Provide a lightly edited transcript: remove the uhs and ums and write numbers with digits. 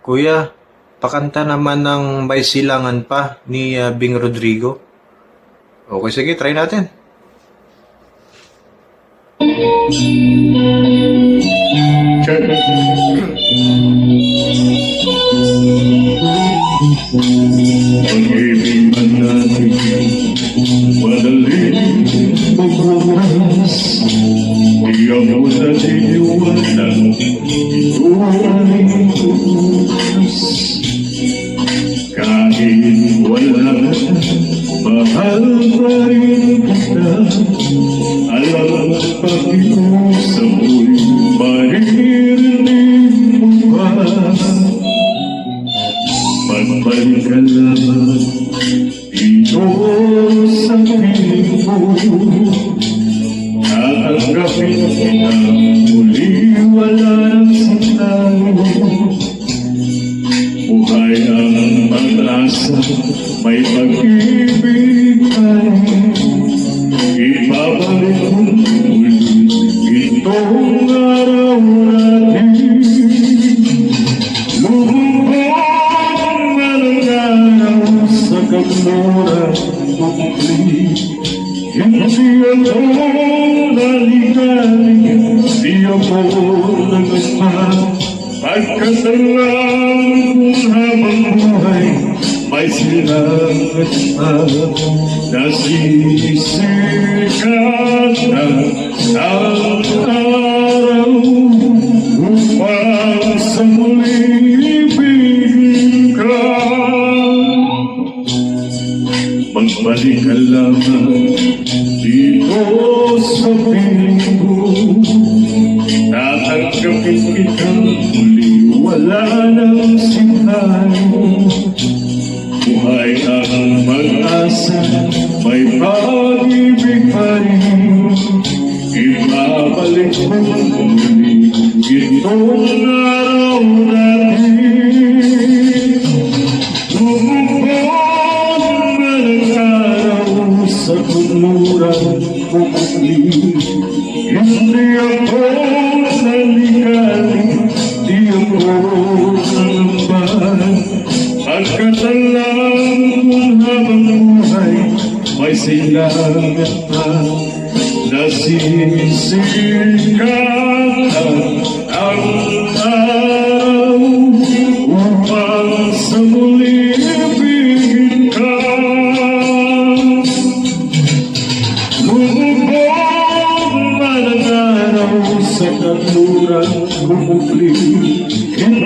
Kuya, pakanta naman ng May Silangan Pa ni Bing Rodrigo. Okay, sige, try natin. Pag-ibig man natin madaling magwakas. Di ako naniniwala ito ay tutas. Kahit wala na, mahal pa rin kita. Alam ang pag-iusap ko'y maririnig mo pa. Magbalik ka lamang dito sa piling ko. Tatanggapin kita muli, wala nang sandalo. Buhay ang pag-asa, may pag-ibig ka rin. Ibabalik mo muli itong araw natin. Lumumpong malangaraw sa kamura muli. Hindi ako naligalig, di ako nagmahal. Pagkasalang kung habang buhay, may silangan pa. Nasisikat ng araw upang sa muling ibigin ka. Magbalik ka lamang dito sa piling ko. Tatanggapin kita muli, wala nang sintayo. Buhay ang mag-asa, may pag-ibig pa rin. Ibabalik mo muli itong araw natin. Lumumpong malangaraw sa kumurang muli. Hindi ako naligalig, di ako nangamba. Pagkatalang kung habang buhay, may silangan pa. Nasisikat ang araw.